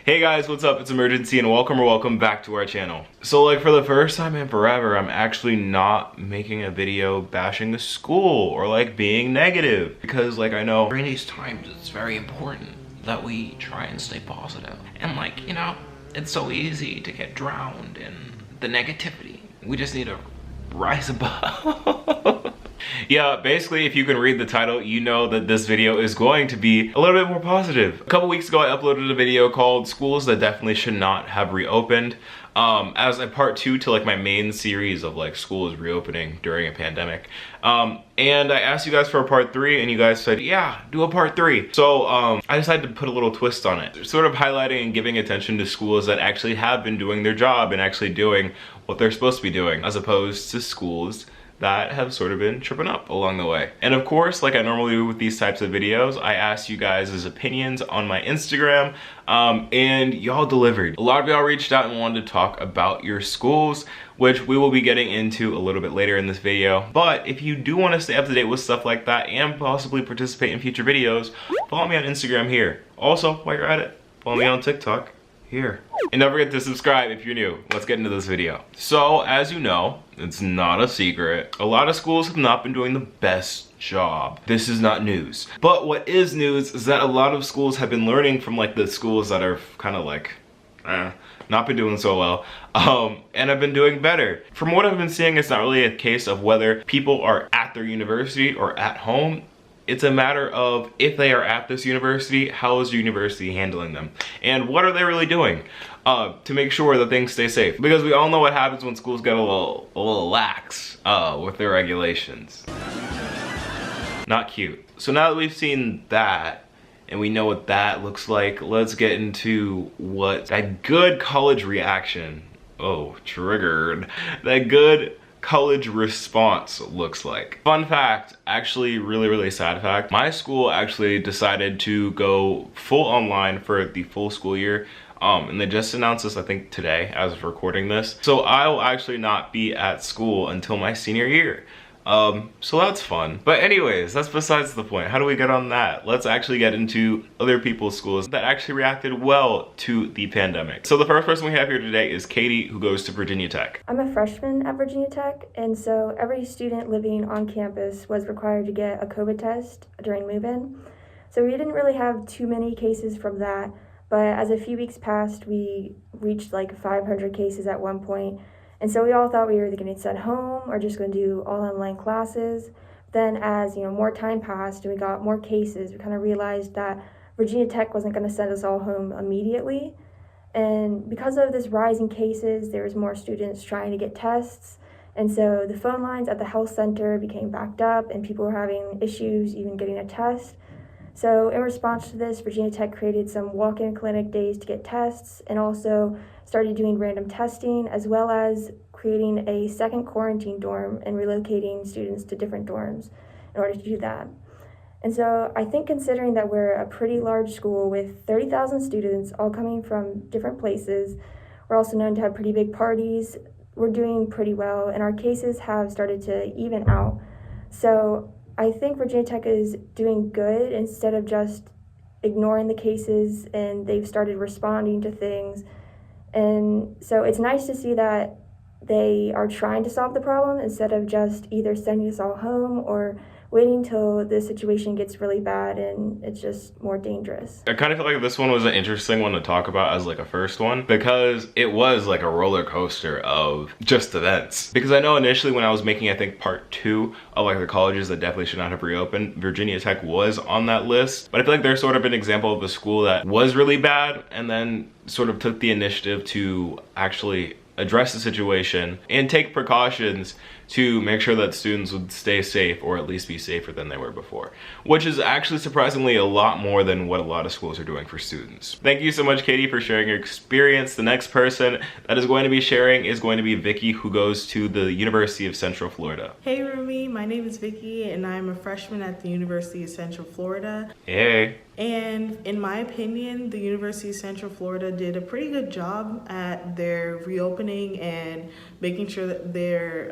Hey guys, what's up? It's Imurgency and welcome back to our channel. So like for the first time in forever, I'm actually not making a video bashing the school or like being negative. Because like I know during these times it's very important that we try and stay positive. And like, you know, it's so easy to get drowned in the negativity. We just need to rise above. Yeah, basically, if you can read the title, you know that this video is going to be a little bit more positive. A couple weeks ago, I uploaded a video called Schools That Definitely Should Not Have Reopened as a part 2 to like my main series of like schools reopening during a pandemic. And I asked you guys for a part 3 and you guys said, yeah, do a part 3. So I decided to put a little twist on it, sort of highlighting and giving attention to schools that actually have been doing their job and actually doing what they're supposed to be doing, as opposed to schools that have sort of been tripping up along the way. And of course, like I normally do with these types of videos, I asked you guys' opinions on my Instagram, and y'all delivered. A lot of y'all reached out and wanted to talk about your schools, which we will be getting into a little bit later in this video. But if you do want to stay up to date with stuff like that and possibly participate in future videos, follow me on Instagram here. Also, while you're at it, follow me on TikTok here. And don't forget to subscribe if you're new. Let's get into this video. So, as you know, it's not a secret, a lot of schools have not been doing the best job. This is not news. But what is news is that a lot of schools have been learning from like the schools that are kind of like, not been doing so well, and have been doing better. From what I've been seeing, it's not really a case of whether people are at their university or at home. It's a matter of if they are at this university, how is the university handling them? And what are they really doing to make sure that things stay safe? Because we all know what happens when schools get a little lax with their regulations. Not cute. So now that we've seen that, and we know what that looks like, let's get into what that good college reaction, oh, triggered, that good college response looks like. Fun fact, actually really sad fact, my school actually decided to go full online for the full school year. And they just announced this, I think today, as of recording this. So I will actually not be at school until my senior year. So that's fun. But anyways, that's besides the point. How do we get on that? Let's actually get into other people's schools that actually reacted well to the pandemic. So the first person we have here today is Katie, who goes to Virginia Tech. I'm a freshman at Virginia Tech, and so every student living on campus was required to get a COVID test during move-in. So we didn't really have too many cases from that, but as a few weeks passed, we reached like 500 cases at one point. And so we all thought we were either going to get sent home or just going to do all online classes. Then as more time passed and we got more cases, we kind of realized that Virginia Tech wasn't going to send us all home immediately. And because of this rise in cases, there was more students trying to get tests. And so the phone lines at the health center became backed up and people were having issues even getting a test. So in response to this, Virginia Tech created some walk-in clinic days to get tests and also started doing random testing, as well as creating a second quarantine dorm and relocating students to different dorms in order to do that. And so I think considering that we're a pretty large school with 30,000 students all coming from different places, we're also known to have pretty big parties, we're doing pretty well, and our cases have started to even out. So I think Virginia Tech is doing good instead of just ignoring the cases, and they've started responding to things. And so it's nice to see that they are trying to solve the problem instead of just either sending us all home or waiting till the situation gets really bad and it's just more dangerous. I kind of feel like this one was an interesting one to talk about as like a first one, because it was like a roller coaster of just events. Because I know initially when I was making, I think part 2 of like the colleges that definitely should not have reopened, Virginia Tech was on that list. But I feel like they're sort of an example of a school that was really bad and then sort of took the initiative to actually address the situation and take precautions to make sure that students would stay safe, or at least be safer than they were before, which is actually surprisingly a lot more than what a lot of schools are doing for students. Thank you so much, Katie, for sharing your experience. The next person that is going to be sharing is going to be Vicky, who goes to the University of Central Florida. Hey Rumi, my name is Vicky and I'm a freshman at the University of Central Florida. Hey. And in my opinion, the University of Central Florida did a pretty good job at their reopening and making sure that their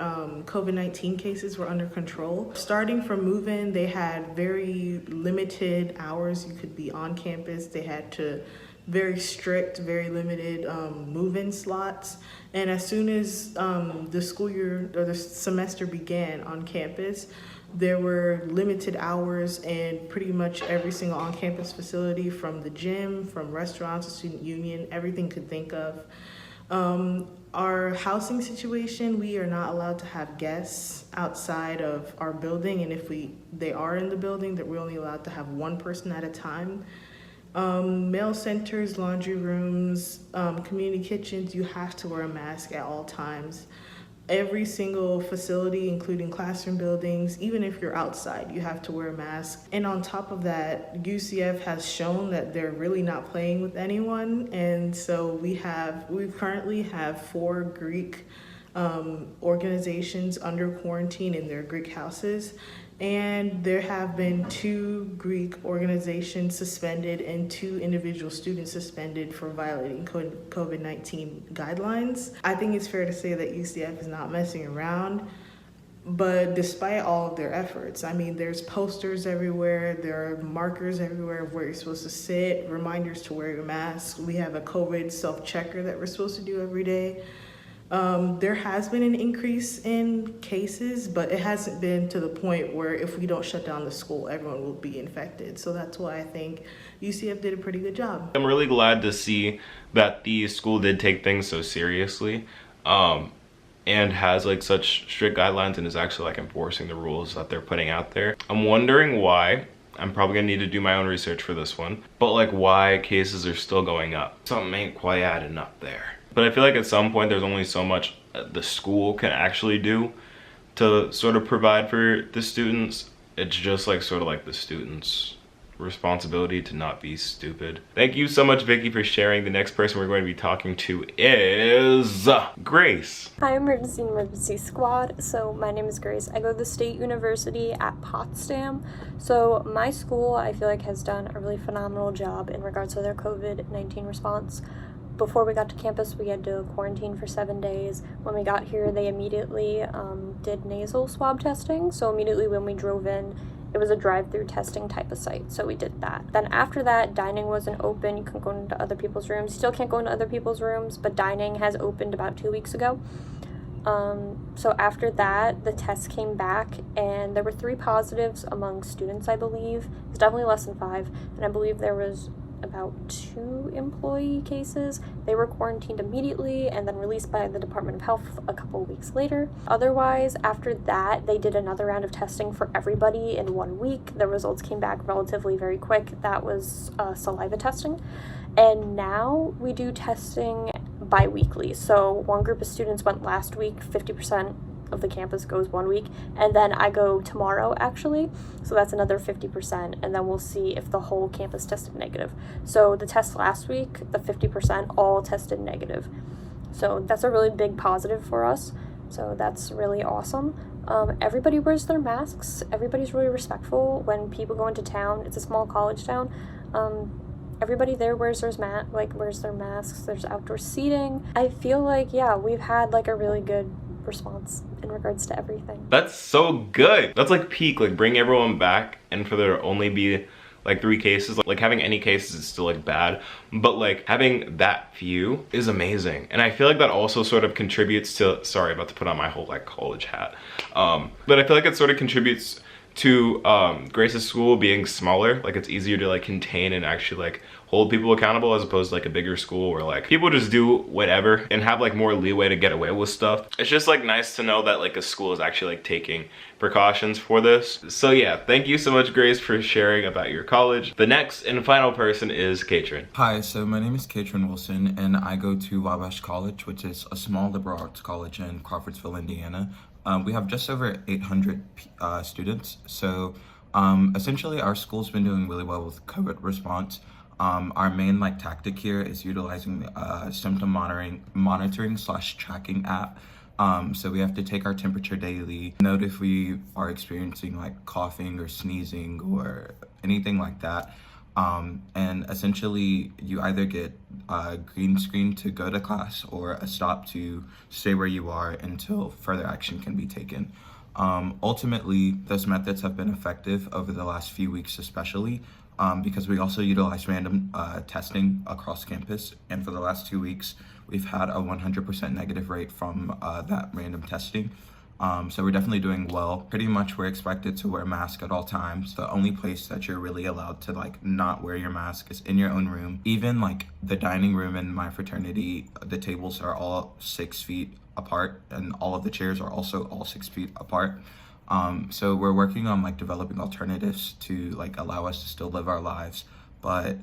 COVID-19 cases were under control. Starting from move-in, they had very limited hours you could be on campus. They had to very strict, very limited move-in slots. And as soon as the school year or the semester began on campus, there were limited hours and pretty much every single on-campus facility, from the gym, from restaurants, student union, everything you could think of. Our housing situation, we are not allowed to have guests outside of our building, and if they are in the building, that we're only allowed to have one person at a time. Mail centers, laundry rooms, community kitchens, you have to wear a mask at all times. Every single facility, including classroom buildings, even if you're outside, you have to wear a mask. And on top of that, UCF has shown that they're really not playing with anyone. And so we currently have 4 Greek organizations under quarantine in their Greek houses. And there have been 2 Greek organizations suspended and 2 individual students suspended for violating COVID-19 guidelines. I think it's fair to say that UCF is not messing around, but despite all of their efforts, I mean, there's posters everywhere, there are markers everywhere of where you're supposed to sit, reminders to wear your mask. We have a COVID self-checker that we're supposed to do every day. There has been an increase in cases, but it hasn't been to the point where if we don't shut down the school, everyone will be infected. So that's why I think UCF did a pretty good job. I'm really glad to see that the school did take things so seriously, and has like such strict guidelines and is actually like enforcing the rules that they're putting out there. I'm wondering why. I'm probably gonna need to do my own research for this one, but like why cases are still going up. Something ain't quite adding up there. But I feel like at some point there's only so much the school can actually do to sort of provide for the students. It's just like sort of like the students' responsibility to not be stupid. Thank you so much, Vicky, for sharing. The next person we're going to be talking to is Grace. Hi, Emergency Squad. So my name is Grace. I go to the State University at Potsdam. So my school, I feel like, has done a really phenomenal job in regards to their COVID-19 response. Before we got to campus, we had to quarantine for 7 days. When we got here, they immediately did nasal swab testing. So immediately when we drove in, it was a drive-through testing type of site, so we did that. Then after that, dining wasn't open. You couldn't go into other people's rooms. You still can't go into other people's rooms, but dining has opened about 2 weeks ago. So after that, the tests came back, and there were 3 positives among students, I believe. It's definitely less than 5, and I believe there was about 2 employee cases. They were quarantined immediately and then released by the Department of Health a couple weeks later. Otherwise, after that, they did another round of testing for everybody in 1 week. The results came back relatively very quick. That was saliva testing. And now we do testing bi-weekly. So one group of students went last week, 50% of the campus goes 1 week, and then I go tomorrow actually, so that's another 50%, and then we'll see if the whole campus tested negative. So the test last week, the 50% all tested negative, so that's a really big positive for us, so that's really awesome. Everybody wears their masks, everybody's really respectful when people go into town. It's a small college town. Everybody there wears their masks. There's outdoor seating. I feel like, yeah, we've had like a really good response in regards to everything. That's so good. That's like peak, like bring everyone back, and for there to only be like 3 cases. Like having any cases is still like bad, but like having that few is amazing. And I feel like that also sort of contributes to, sorry, about to put on my whole like college hat, but I feel like it sort of contributes to Grace's school being smaller. Like it's easier to like contain and actually like hold people accountable, as opposed to like a bigger school where like people just do whatever and have like more leeway to get away with stuff. It's just like nice to know that like a school is actually like taking precautions for this. So yeah, thank you so much, Grace, for sharing about your college. The next and final person is Katrin. Hi, so my name is Katrin Wilson, and I go to Wabash College, which is a small liberal arts college in Crawfordsville, Indiana. We have just over 800 students. So essentially our school's been doing really well with COVID response. Our main like tactic here is utilizing symptom monitoring / tracking app. So we have to take our temperature daily, note if we are experiencing like coughing or sneezing or anything like that. And essentially you either get a green screen to go to class or a stop to stay where you are until further action can be taken. Ultimately, those methods have been effective over the last few weeks especially. because we also utilize random testing across campus. And for the last 2 weeks, we've had a 100% negative rate from that random testing. So we're definitely doing well. Pretty much we're expected to wear a mask at all times. The only place that you're really allowed to like not wear your mask is in your own room. Even like the dining room in my fraternity, the tables are all 6 feet apart and all of the chairs are also all 6 feet apart. So we're working on like developing alternatives to like allow us to still live our lives. But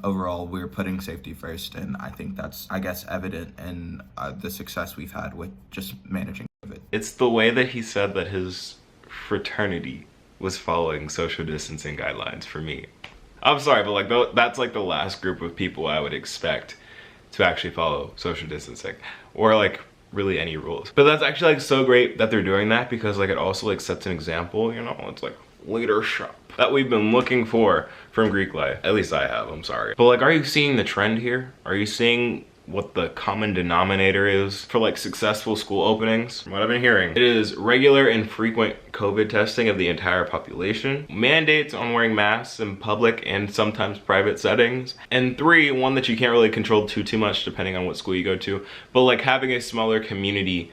overall, we're putting safety first. And I think that's, I guess, evident in the success we've had with just managing it. It's the way that he said that his fraternity was following social distancing guidelines for me. I'm sorry, but like that's like the last group of people I would expect to actually follow social distancing or like really any rules. But that's actually like so great that they're doing that, because like it also like sets an example, you know. It's like leadership that we've been looking for from Greek life. At least I have, I'm sorry. But like, are you seeing the trend here? Are you seeing what the common denominator is for like successful school openings? From what I've been hearing, it is regular and frequent COVID testing of the entire population, mandates on wearing masks in public and sometimes private settings, and 3, one that you can't really control too much depending on what school you go to, but like having a smaller community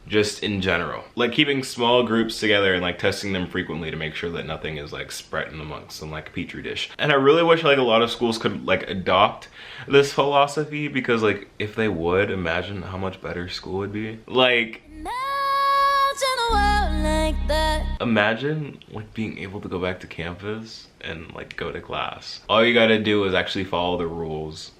just in general, like keeping small groups together and like testing them frequently to make sure that nothing is like spreading amongst them like a petri dish. And I really wish like a lot of schools could like adopt this philosophy, because like if they would, imagine how much better school would be. Like imagine like being able to go back to campus and like go to class. All you gotta do is actually follow the rules,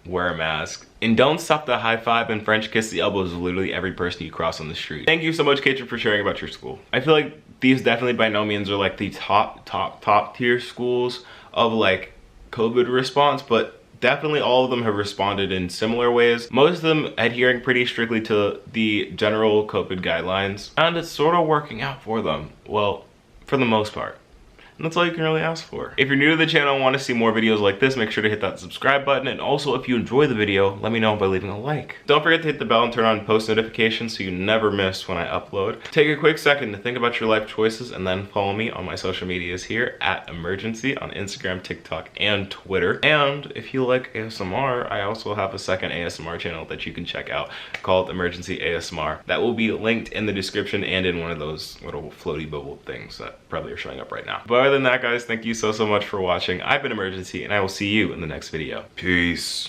wear a mask, and don't stop the high five and French kiss the elbows of literally every person you cross on the street. Thank you so much, Katrin, for sharing about your school. I feel like these definitely by no means are like the top tier schools of like COVID response, but definitely all of them have responded in similar ways. Most of them adhering pretty strictly to the general COVID guidelines, and it's sort of working out for them. Well, for the most part. And that's all you can really ask for. If you're new to the channel and want to see more videos like this, make sure to hit that subscribe button. And also, if you enjoy the video, let me know by leaving a like. Don't forget to hit the bell and turn on post notifications so you never miss when I upload. Take a quick second to think about your life choices, and then follow me on my social medias here at Imurgency on Instagram, TikTok, and Twitter. And if you like ASMR, I also have a second ASMR channel that you can check out called Imurgency ASMR. That will be linked in the description and in one of those little floaty bubble things that probably are showing up right now. But other than that, guys, thank you so much for watching. I've been Imurgency, and I will see you in the next video. Peace.